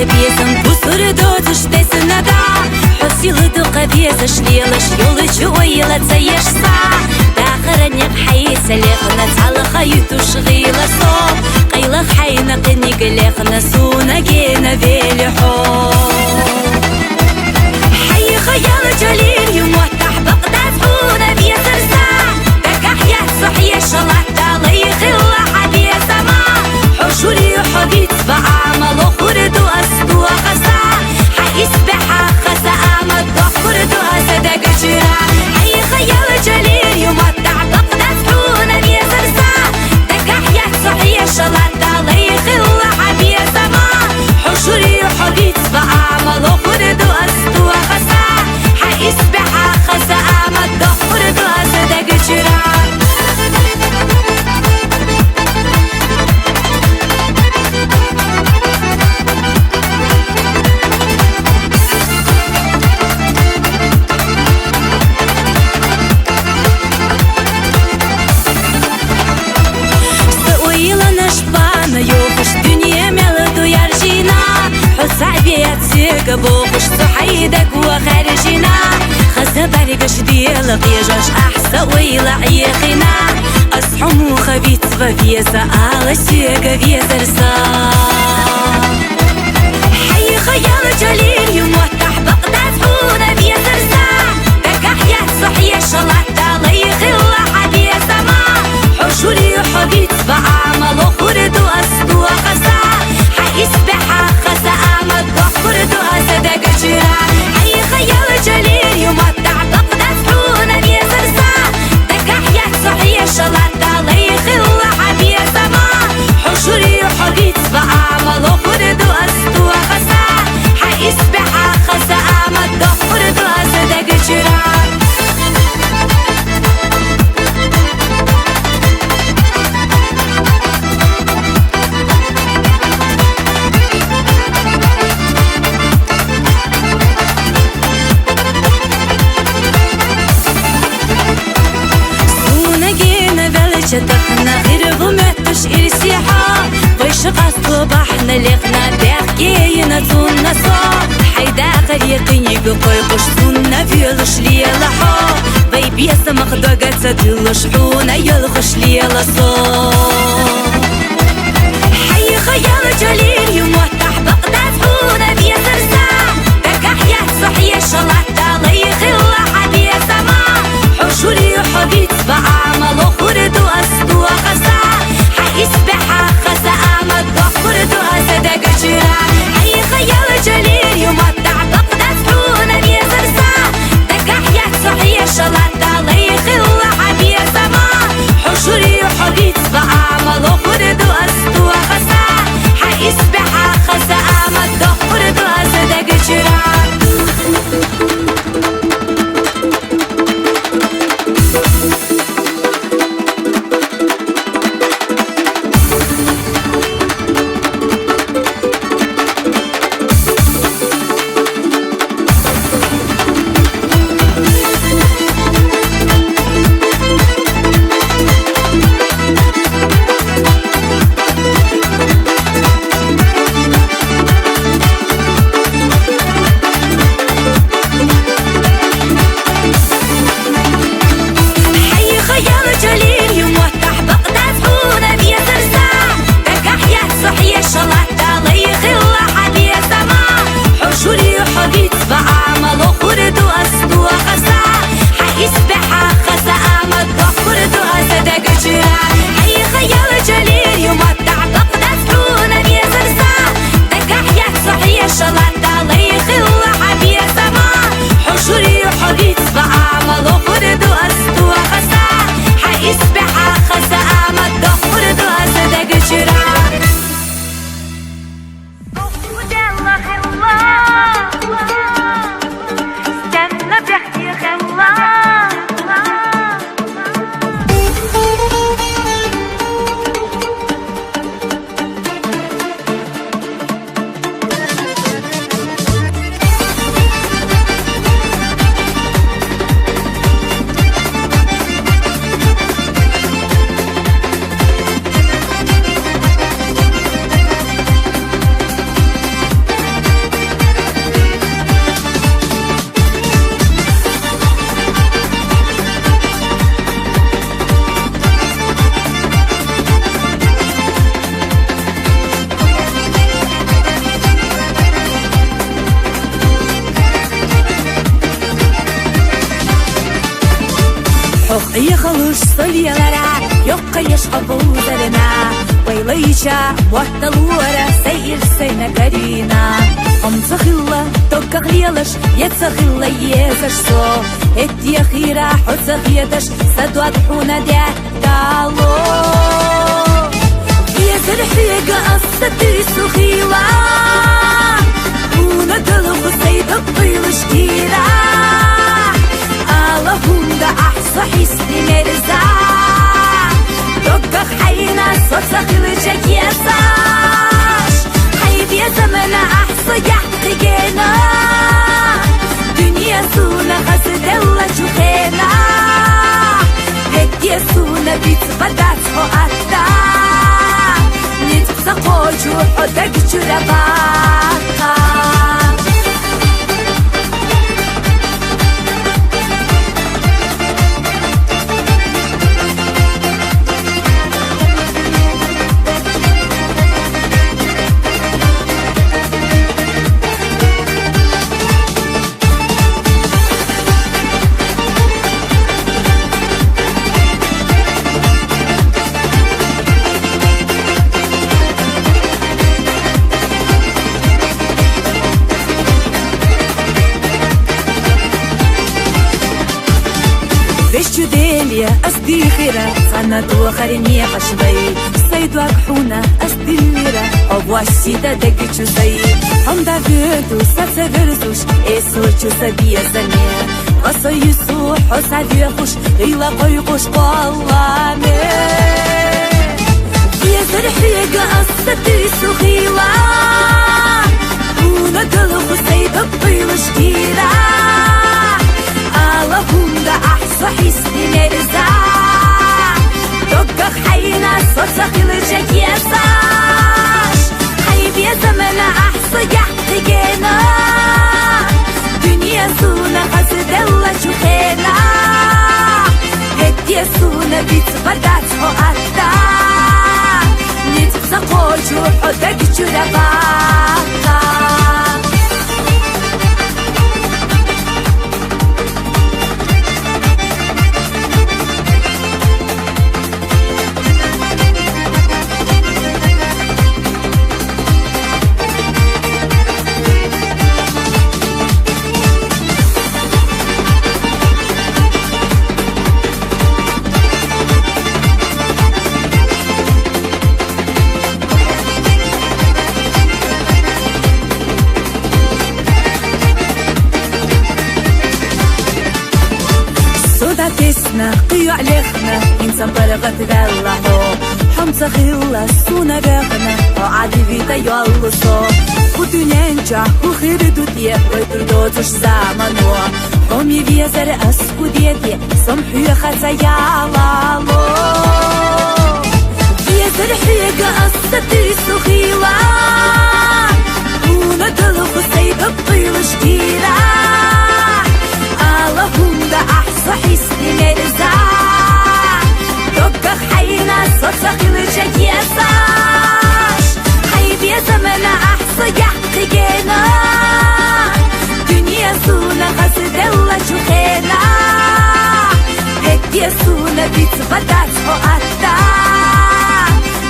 пьесам пусуры дозыш тесына да حسيلة قبيزة شليلش يولش ويلا تسيشسا داخرني بحيس ليخنا تعال خيط وشغيلة صوب قيلة حينا قني قليخنا سونا جينا بيلي حوب حي خيال جليل يموتح بقداس حونا بيسرسا دك أحيا صحية شلطة ليخ الله حبي سما حشوري وحبيت بعمل وخرد وأسد وخسا حيسبحها خسا أمد وخرد وأسد قجرا حي خيال جليل يموتح بقداس حونا بيسرسا دك أحيا صحية شلطة ليخ الله حبي سما حشوري وحبيت بعمل وخرد وأسد وخسا حيسبحها خسا أمد وخرد وأسد قجرا بوقش صحيدك وخارجنا خزة برقش ديالك يجاش أحسا ويلا عيخنا أصحم وخبيت ففيسا على سيقا فيسرسا حي خيال جليل يموتح بقداس حونا فيسرسا دك أحيا صحية شلطة ليخ الله حبي سما حشوري وحبيت بعمل وخرد وأسد وخسا حيسبحها خسا أمد وخرد وأسد قجرا حي خيال جليل يمتع بقداس حونا بيسرسا دك أحيا صحية شلطة ليخ الله حبي سما حشوري وحبيت بعمل وخرد وأسد وخسا حيسبحها خسا أمد وخرد وأسد قجرا تخنا غير غمتش إرسيحا ويشق أصبحنا لقنا بحكينا تونا صا حيدا غريقين يقوي قشتونا فيلش ليلا حا ويبيس مخدقة تدلش حونا يلغش ليلا صا حي خيال جليل يموتح بقداس حونا بيسرسا دك أحيا صحية شلطة ليخ الله حبي سما حشوري وحبيت بعمل وخرد وأسد وخسا حيسبحها خسا أمد وخرد وأسد قجرا حي خيال جليل يمتع بقداس حونا بيسرسا دك أحيا صحية شلطة ليخ الله حبي سما حشوري وحبيت بعمل وخرد Alış solyalara yok kayış kabullarına Baylayıca muhtalara seyir seyne karina Amzahilla tokkagliyalış yetsahilla yezaş so Etti akhira hutzah yedaş sadwad huna de dalo Yezer higa asati sukhila Huna dalgu saydak baylish kira Allahumda ahsa hisni merza Dokkak hayna sotsa kılıcak yesaş Hayb ya zamana ahsa yahtigena Dünya suna gazidella çukhena Hediye suna bit badat ho atta Nitsa koju odak çurabaka Veshjudelia asdi khira sanatu kharni khashbay saydu akhuna asdi lira awasida dagichu say hamda vedu satseverzush esochu sabia zania asayusu hasadi khush ila qayqush qallame yezer higa asdi sukhila una dalgu saydu baylish kira Allahumda ahsa hisni merza Dokkak hayna sotsa kılıcak yesaş Hayb ya zamana ahsa yahtigena Dünya suna gazidella çukhena Hediye suna bit badat ho atta Nitsa koju odak çurabaka قيو عليخنا إنسان برغت دلهو حمزة غيلا سونا بغنا وعادي فيتا يولسو ودنينجا وخيردو ديه ويتردوتش زامنو قومي فيزر أسكو ديتي سمحو يخزا يالالو فيزر حيقا أستي سخيلا وندلغو سيدك طيلش كيرا Allahumda ahsa hisni merza Dokkak hayna sotsa kılıcak yesaş Hayb ya zamana ahsa yahtigena Dünya suna gazidella çukhena Hediye suna bit badat ho atta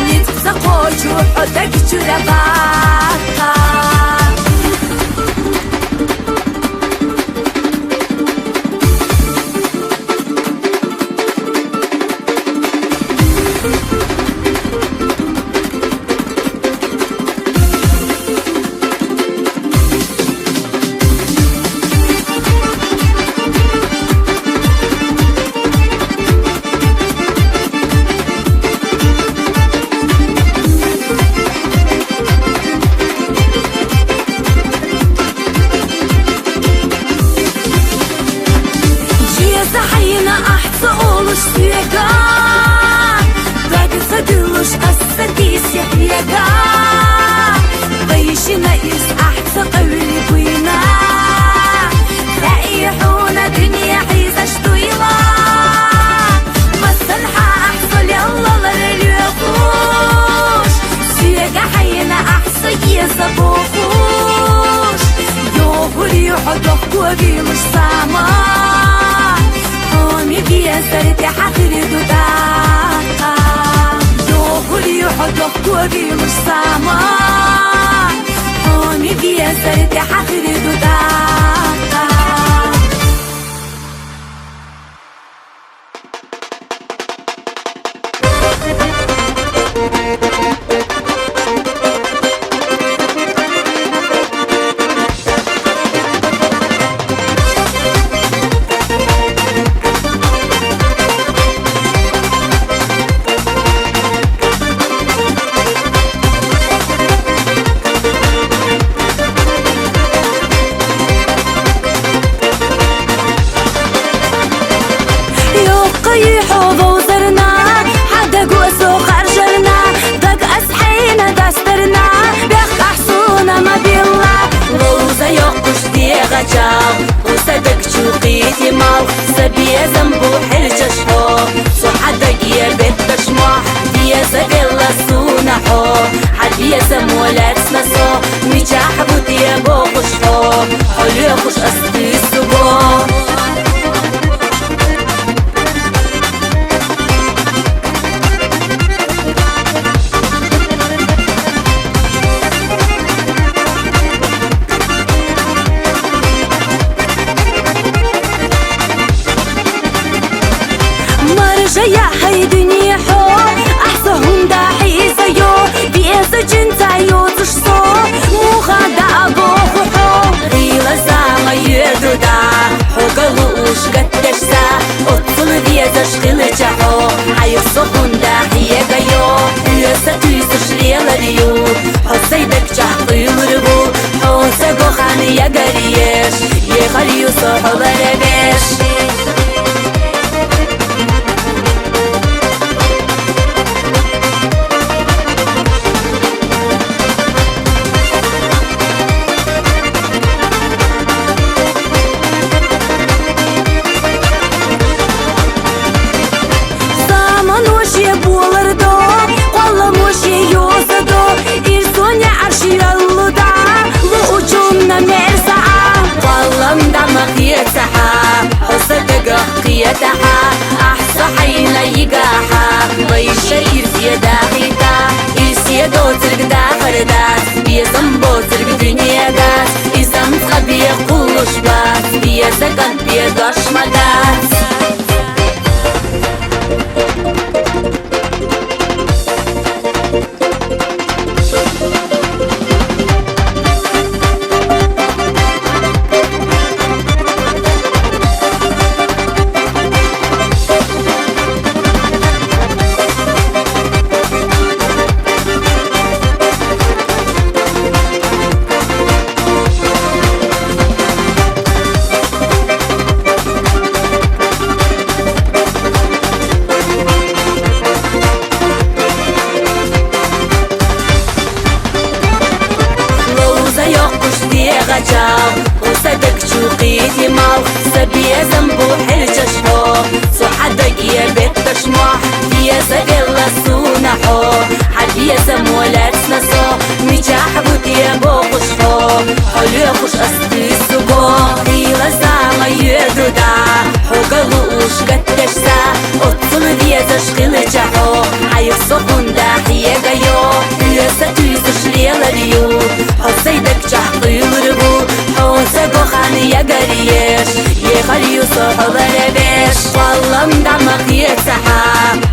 Nitsa koju odak çurabaka Bayışına iz ahsa qavli buyna Raihuna dünya hizaş duyla Masanha ahsa liallalar lükuş Süyega hayna ahsa yeza bokuş Yoğur yuhuduk kubiluş sama Homi هوني فيها سرت حخري دوداقا يوغلي حدوك كوري مش ساما هوني فيها سرت حخري دوداقا يحو بوزرنا حدا قوسو خرجرنا دق أسحينا دسترنا بيخ أحسونا ما بيلا روزا يقش دي غجاو وصدق شوقيتي ماو سبيا زنبو حرجش حو سو حدا يا بيت تشمح دي زبيلا سونا حو حد يسم ولا تسنسو ميجاح بوتي بوخش حو حلو يخش أسدي السبو يا هاي دنيا حو أحسهم دا حيسا يو بيسا جنتا يو تشصو مو غادا أبوخ حو غيلا زاما يدو دا حو قلوش قدش سا أطل بيزا شغل جحو حيصو دا حيقا يو يسا تيسا شليلا ريو حو سيدك جحطي وربو حو ساقو خاني يا قريش يغاليو صحو لربيش قيتها أحصى حين يقاحا ضيشة إرسيا داخيتا إرسيا دو ترق داخل داس بيا زنبو ترق دنيا داس إزم تخبيا قولوش باس بيا سكن بيا دوش مداس غجاو وصدق شوقيتي ماو سبيا زنبو حرجش حو سو حدق يا بيت تشمح فيا سبيلا سونا حو حد يسم ولا تسنسو ميجاح بوتي بوخش حو حلو يخش أسدي السبو غيلا زاما يدو دا حو قلوش قدش سا أطل بيزا شغل جحو حيصو دا حيقا يو يسا تيسا شليلا ريو حو سيدك جحطي وربو حو ساقو خاني يا قريش يخليو صحو لربيش والله مدعمق يتسحا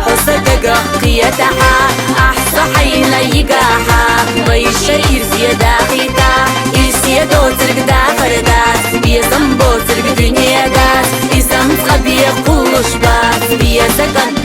حو صدق قيتها أحصى حين يقاحا ضيشة إرسيا داخيتا إرسيا دو ترق داخل داس بيا زنبو ترق دنيا داس إزم تخبيا قولوش باس بيا سكن